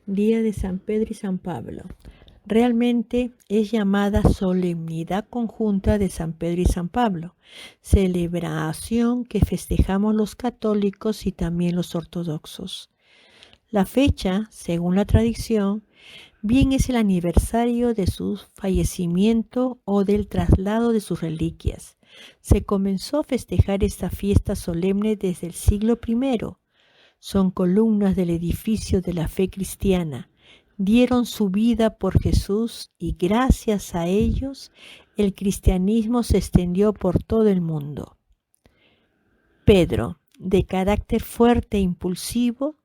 Día de San Pedro y San Pablo. Realmente es llamada Solemnidad Conjunta de San Pedro y San Pablo, celebración que festejamos los católicos y también los ortodoxos. La fecha, según la tradición, bien es el aniversario de su fallecimiento o del traslado de sus reliquias. Se comenzó a festejar esta fiesta solemne desde el siglo I. Son columnas del edificio de la fe cristiana. Dieron su vida por Jesús y gracias a ellos el cristianismo se extendió por todo el mundo. Pedro, de carácter fuerte e impulsivo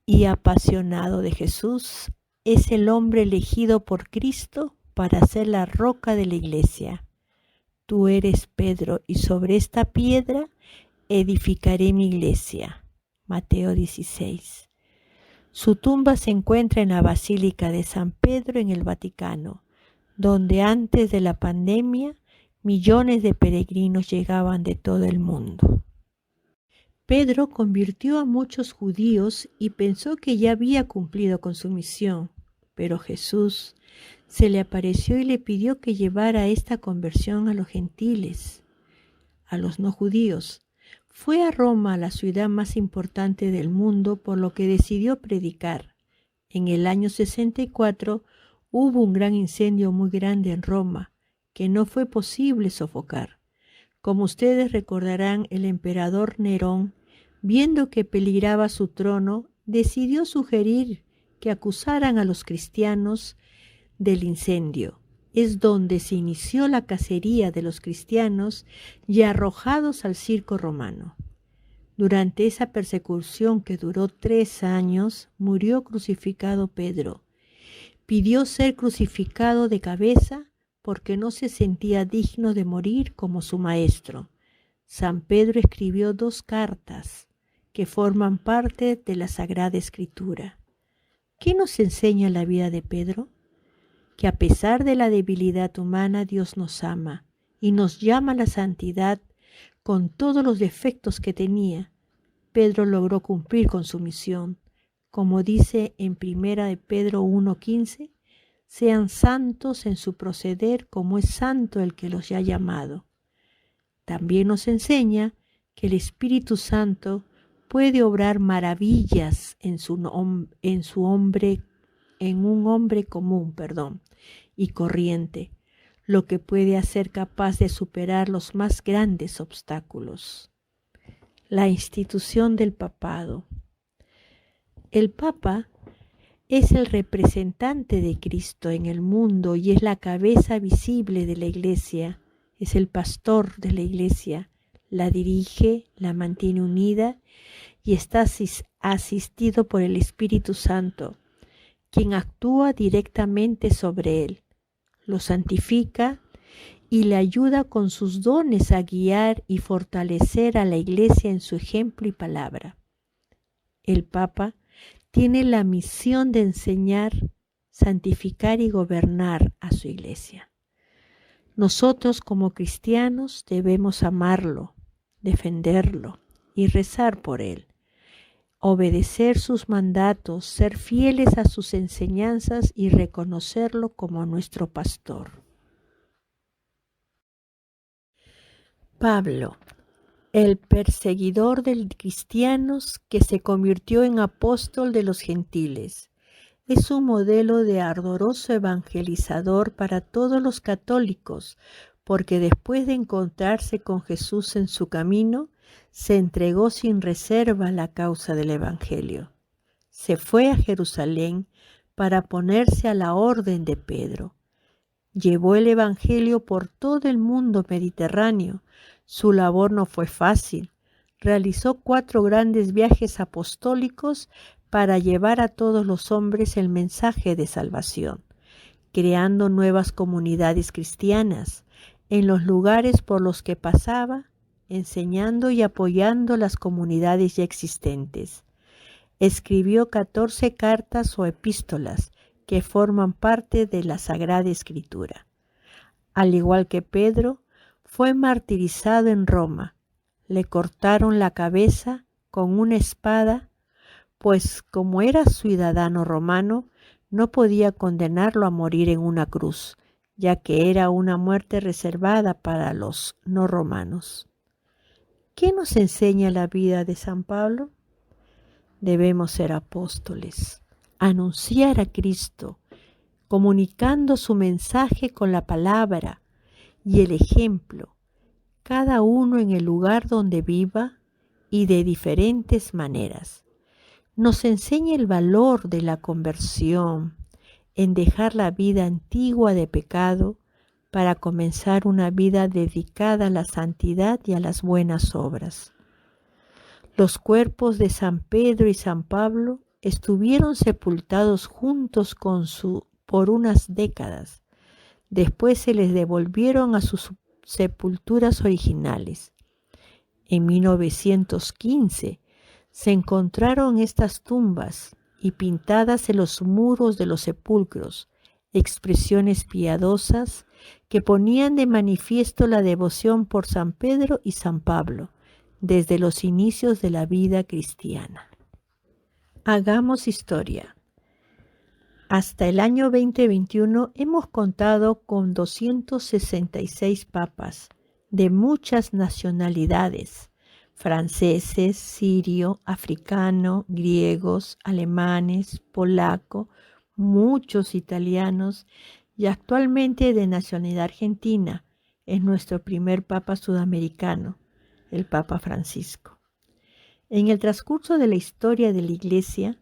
y apasionado de Jesús, es el hombre elegido por Cristo para ser la roca de la iglesia. Tú eres Pedro y sobre esta piedra edificaré mi iglesia. Mateo 16. Su tumba se encuentra en la Basílica de San Pedro en el Vaticano, donde antes de la pandemia millones de peregrinos llegaban de todo el mundo. Pedro convirtió a muchos judíos y pensó que ya había cumplido con su misión, pero Jesús se le apareció y le pidió que llevara esta conversión a los gentiles, a los no judíos. Fue a Roma, la ciudad más importante del mundo, por lo que decidió predicar. En el año 64 hubo un gran incendio muy grande en Roma, que no fue posible sofocar. Como ustedes recordarán, el emperador Nerón, viendo que peligraba su trono, decidió sugerir que acusaran a los cristianos del incendio. Es donde se inició la cacería de los cristianos y arrojados al circo romano. Durante esa persecución que duró 3 años, murió crucificado Pedro. Pidió ser crucificado de cabeza porque no se sentía digno de morir como su maestro. San Pedro escribió 2 cartas que forman parte de la Sagrada Escritura. ¿Qué nos enseña la vida de Pedro? Que a pesar de la debilidad humana, Dios nos ama y nos llama a la santidad con todos los defectos que tenía. Pedro logró cumplir con su misión. Como dice en 1 de Pedro 1:15, sean santos en su proceder como es santo el que los ha llamado. También nos enseña que el Espíritu Santo puede obrar maravillas en un hombre común, y corriente, lo que puede hacer capaz de superar los más grandes obstáculos. La institución del papado. El Papa es el representante de Cristo en el mundo y es la cabeza visible de la Iglesia, es el pastor de la Iglesia, la dirige, la mantiene unida y está asistido por el Espíritu Santo, quien actúa directamente sobre él, lo santifica y le ayuda con sus dones a guiar y fortalecer a la Iglesia en su ejemplo y palabra. El Papa tiene la misión de enseñar, santificar y gobernar a su Iglesia. Nosotros como cristianos debemos amarlo, defenderlo y rezar por él, obedecer sus mandatos, ser fieles a sus enseñanzas y reconocerlo como nuestro pastor. Pablo, el perseguidor de cristianos que se convirtió en apóstol de los gentiles, es un modelo de ardoroso evangelizador para todos los católicos, porque después de encontrarse con Jesús en su camino, se entregó sin reserva a la causa del Evangelio. Se fue a Jerusalén para ponerse a la orden de Pedro. Llevó el Evangelio por todo el mundo mediterráneo. Su labor no fue fácil. Realizó 4 grandes viajes apostólicos para llevar a todos los hombres el mensaje de salvación, creando nuevas comunidades cristianas en los lugares por los que pasaba, enseñando y apoyando las comunidades ya existentes. Escribió 14 cartas o epístolas que forman parte de la Sagrada Escritura. Al igual que Pedro, fue martirizado en Roma. Le cortaron la cabeza con una espada pues como era ciudadano romano, no podía condenarlo a morir en una cruz, ya que era una muerte reservada para los no romanos. ¿Qué nos enseña la vida de San Pablo? Debemos ser apóstoles, anunciar a Cristo, comunicando su mensaje con la palabra y el ejemplo, cada uno en el lugar donde viva y de diferentes maneras. Nos enseña el valor de la conversión, en dejar la vida antigua de pecado para comenzar una vida dedicada a la santidad y a las buenas obras. Los cuerpos de San Pedro y San Pablo estuvieron sepultados juntos por unas décadas. Después se les devolvieron a sus sepulturas originales. En 1915 se encontraron estas tumbas y pintadas en los muros de los sepulcros expresiones piadosas que ponían de manifiesto la devoción por San Pedro y San Pablo desde los inicios de la vida cristiana. Hagamos historia. Hasta el año 2021 hemos contado con 266 papas de muchas nacionalidades: franceses, sirio, africano, griegos, alemanes, polaco, muchos italianos y actualmente de nacionalidad argentina. Es nuestro primer papa sudamericano, el Papa Francisco. En el transcurso de la historia de la Iglesia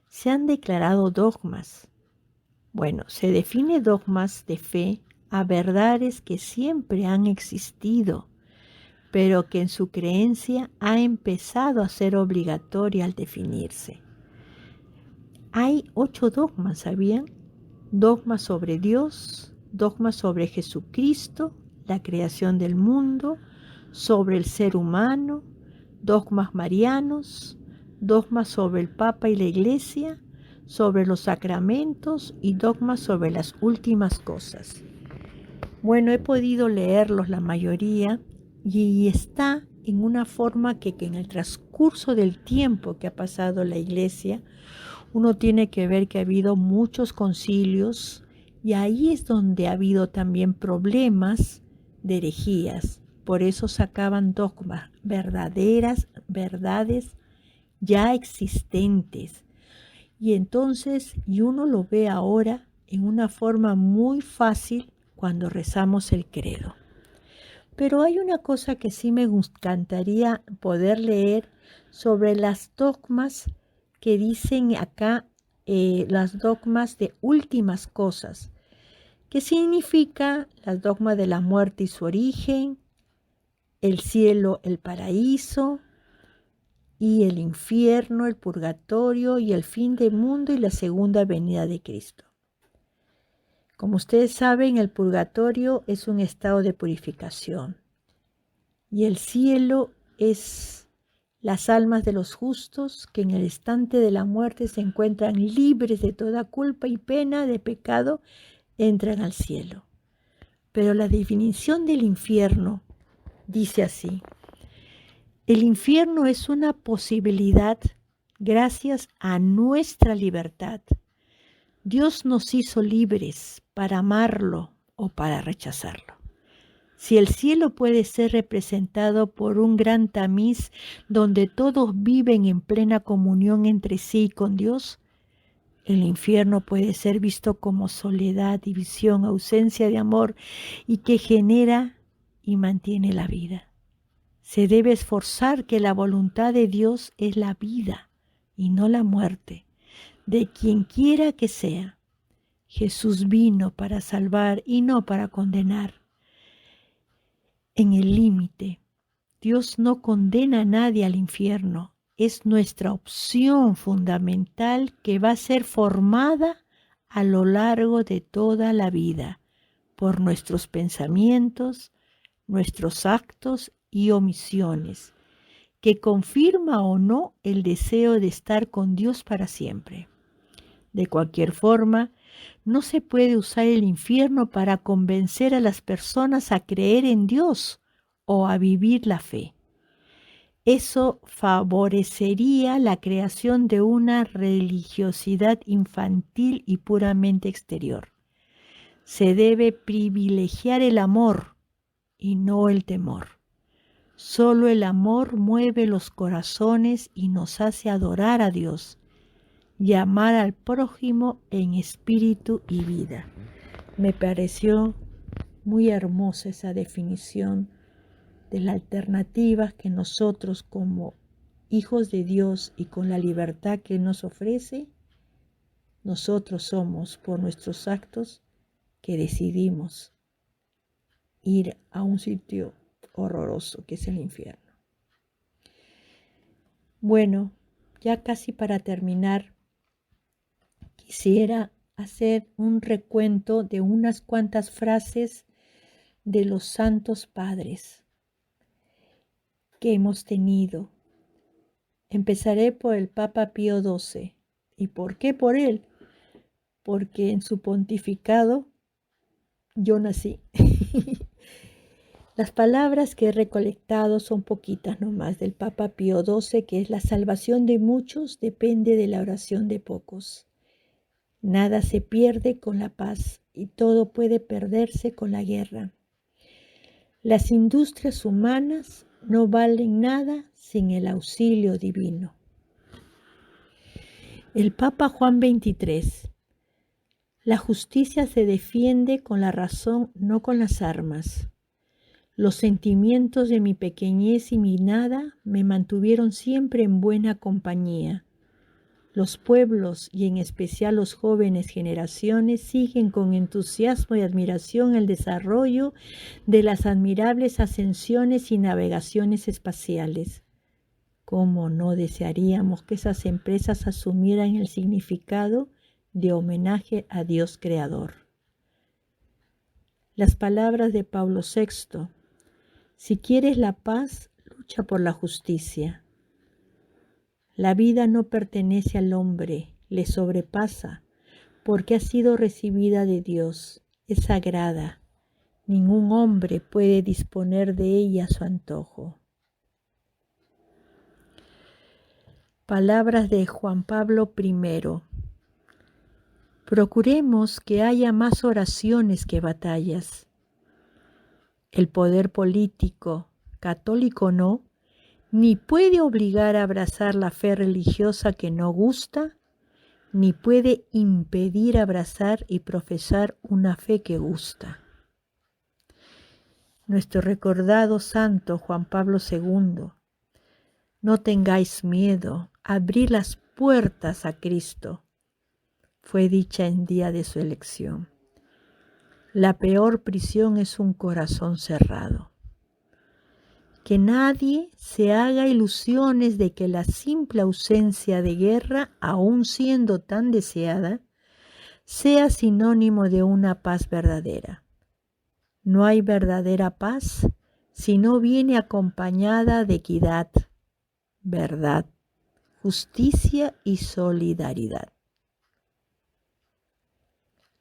se han declarado dogmas. Se define dogmas de fe a verdades que siempre han existido, pero que en su creencia ha empezado a ser obligatoria al definirse. Hay 8 dogmas, ¿sabían? Dogmas sobre Dios, dogmas sobre Jesucristo, la creación del mundo, sobre el ser humano, dogmas marianos, dogmas sobre el Papa y la Iglesia, sobre los sacramentos y dogmas sobre las últimas cosas. He podido leerlos la mayoría y está en una forma que en el transcurso del tiempo que ha pasado la Iglesia, uno tiene que ver que ha habido muchos concilios y ahí es donde ha habido también problemas de herejías. Por eso sacaban dogmas, verdades ya existentes. Y entonces, uno lo ve ahora en una forma muy fácil cuando rezamos el credo. Pero hay una cosa que sí me encantaría poder leer sobre las dogmas que dicen acá, las dogmas de últimas cosas, que significa las dogmas de la muerte y su origen, el cielo, el paraíso, y el infierno, el purgatorio y el fin del mundo y la segunda venida de Cristo. Como ustedes saben, el purgatorio es un estado de purificación y el cielo es las almas de los justos que en el instante de la muerte se encuentran libres de toda culpa y pena de pecado, entran al cielo. Pero la definición del infierno dice así: el infierno es una posibilidad gracias a nuestra libertad. Dios nos hizo libres para amarlo o para rechazarlo. Si el cielo puede ser representado por un gran tamiz donde todos viven en plena comunión entre sí y con Dios, el infierno puede ser visto como soledad, división, ausencia de amor y que genera y mantiene la vida. Se debe esforzar que la voluntad de Dios es la vida y no la muerte, de quien quiera que sea. Jesús vino para salvar y no para condenar. En el límite, Dios no condena a nadie al infierno. Es nuestra opción fundamental que va a ser formada a lo largo de toda la vida por nuestros pensamientos, nuestros actos y omisiones, que confirma o no el deseo de estar con Dios para siempre. De cualquier forma, no se puede usar el infierno para convencer a las personas a creer en Dios o a vivir la fe. Eso favorecería la creación de una religiosidad infantil y puramente exterior. Se debe privilegiar el amor y no el temor. Solo el amor mueve los corazones y nos hace adorar a Dios y amar al prójimo en espíritu y vida. Me pareció muy hermosa esa definición de las alternativas que nosotros como hijos de Dios y con la libertad que nos ofrece, nosotros somos por nuestros actos que decidimos ir a un sitio horroroso que es el infierno. Bueno, ya casi para terminar, quisiera hacer un recuento de unas cuantas frases de los santos padres que hemos tenido. Empezaré por el Papa Pío XII. ¿Y por qué por él? Porque en su pontificado yo nací. Las palabras que he recolectado son poquitas nomás del Papa Pío XII, que es: la salvación de muchos depende de la oración de pocos. Nada se pierde con la paz y todo puede perderse con la guerra. Las industrias humanas no valen nada sin el auxilio divino. El Papa Juan XXIII: la justicia se defiende con la razón, no con las armas. Los sentimientos de mi pequeñez y mi nada me mantuvieron siempre en buena compañía. Los pueblos, y en especial los jóvenes generaciones, siguen con entusiasmo y admiración el desarrollo de las admirables ascensiones y navegaciones espaciales. ¿Cómo no desearíamos que esas empresas asumieran el significado de homenaje a Dios Creador? Las palabras de Pablo VI: si quieres la paz, lucha por la justicia. La vida no pertenece al hombre, le sobrepasa, porque ha sido recibida de Dios, es sagrada. Ningún hombre puede disponer de ella a su antojo. Palabras de Juan Pablo I: procuremos que haya más oraciones que batallas. El poder político, católico o no, ni puede obligar a abrazar la fe religiosa que no gusta, ni puede impedir abrazar y profesar una fe que gusta. Nuestro recordado santo Juan Pablo II: no tengáis miedo, abrid las puertas a Cristo, fue dicha en día de su elección. La peor prisión es un corazón cerrado. Que nadie se haga ilusiones de que la simple ausencia de guerra, aun siendo tan deseada, sea sinónimo de una paz verdadera. No hay verdadera paz si no viene acompañada de equidad, verdad, justicia y solidaridad.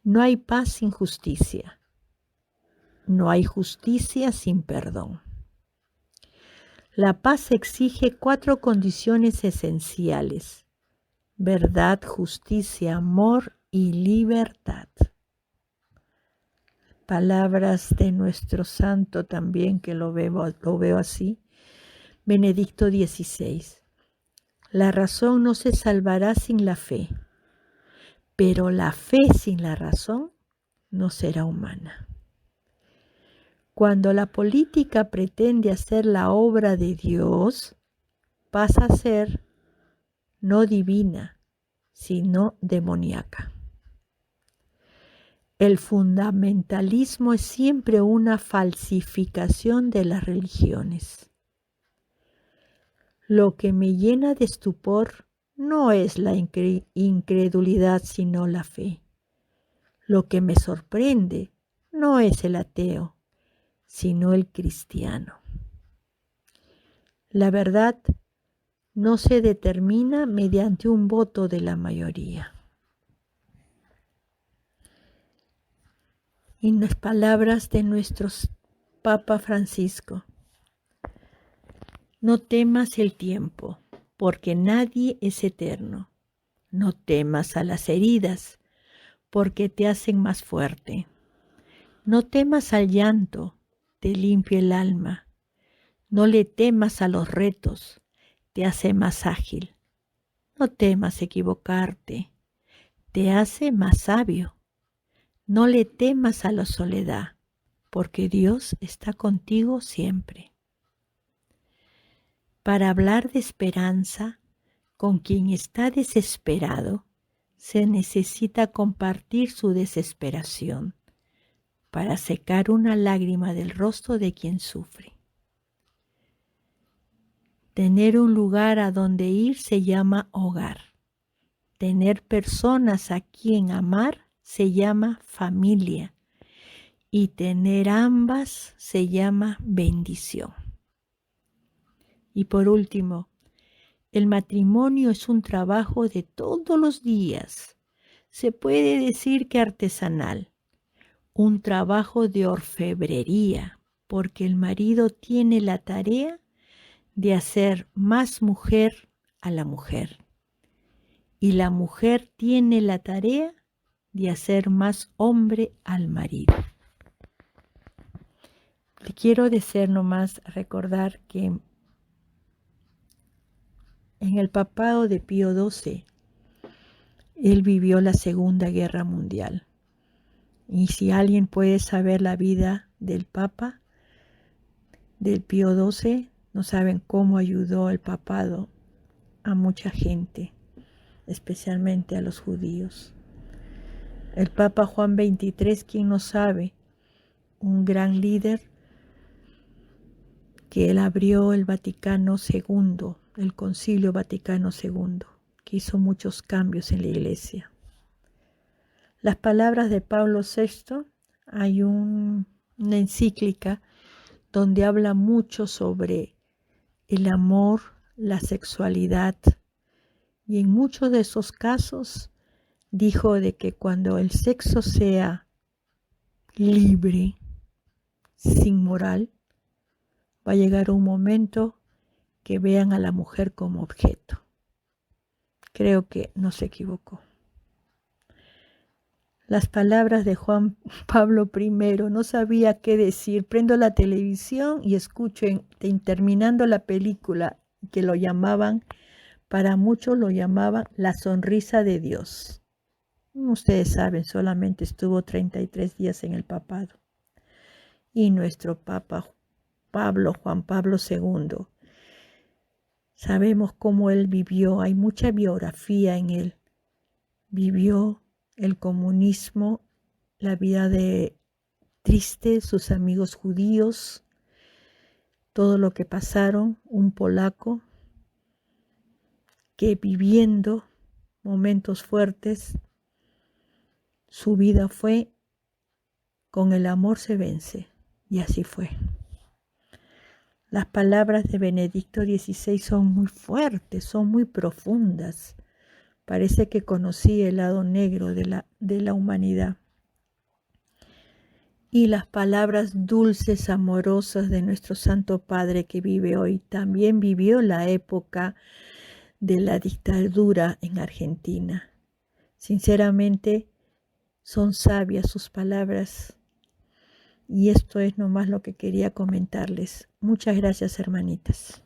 No hay paz sin justicia. No hay justicia sin perdón. La paz exige 4 condiciones esenciales: verdad, justicia, amor y libertad. Palabras de nuestro santo también, que lo veo así, Benedicto XVI: la razón no se salvará sin la fe, pero la fe sin la razón no será humana. Cuando la política pretende hacer la obra de Dios, pasa a ser no divina, sino demoníaca. El fundamentalismo es siempre una falsificación de las religiones. Lo que me llena de estupor no es la incredulidad, sino la fe. Lo que me sorprende no es el ateo, sino el cristiano. La verdad no se determina mediante un voto de la mayoría. Y en las palabras de nuestro Papa Francisco: No temas el tiempo, porque nadie es eterno. No temas a las heridas, porque te hacen más fuerte. No temas al llanto, te limpia el alma. No le temas a los retos, te hace más ágil. No temas equivocarte, te hace más sabio. No le temas a la soledad, porque Dios está contigo siempre. Para hablar de esperanza, con quien está desesperado, se necesita compartir su desesperación para secar una lágrima del rostro de quien sufre. Tener un lugar a donde ir se llama hogar. Tener personas a quien amar se llama familia. Y tener ambas se llama bendición. Y por último, el matrimonio es un trabajo de todos los días. Se puede decir que artesanal. Un trabajo de orfebrería, porque el marido tiene la tarea de hacer más mujer a la mujer. Y la mujer tiene la tarea de hacer más hombre al marido. Le quiero decir nomás, recordar que en el papado de Pío XII, él vivió la Segunda Guerra Mundial. Y si alguien puede saber la vida del Papa, del Pío XII, no saben cómo ayudó el papado a mucha gente, especialmente a los judíos. El Papa Juan XXIII, ¿quién no sabe? Un gran líder que él abrió el Vaticano II, el Concilio Vaticano II, que hizo muchos cambios en la Iglesia. Las palabras de Pablo VI, hay una encíclica donde habla mucho sobre el amor, la sexualidad, y en muchos de esos casos dijo de que cuando el sexo sea libre, sin moral, va a llegar un momento que vean a la mujer como objeto. Creo que no se equivocó. Las palabras de Juan Pablo I, no sabía qué decir. Prendo la televisión y escucho terminando la película, que lo llamaban, para muchos lo llamaban la sonrisa de Dios. Ustedes saben, solamente estuvo 33 días en el papado. Y nuestro Papa Juan Pablo II, sabemos cómo él vivió, hay mucha biografía en él. Vivió el comunismo, la vida de triste, sus amigos judíos, todo lo que pasaron, un polaco que viviendo momentos fuertes, su vida fue con el amor se vence, y así fue. Las palabras de Benedicto XVI son muy fuertes, son muy profundas. Parece que conocí el lado negro de la humanidad. Y las palabras dulces, amorosas de nuestro Santo Padre que vive hoy, también vivió la época de la dictadura en Argentina. Sinceramente, son sabias sus palabras. Y esto es nomás lo que quería comentarles. Muchas gracias, hermanitas.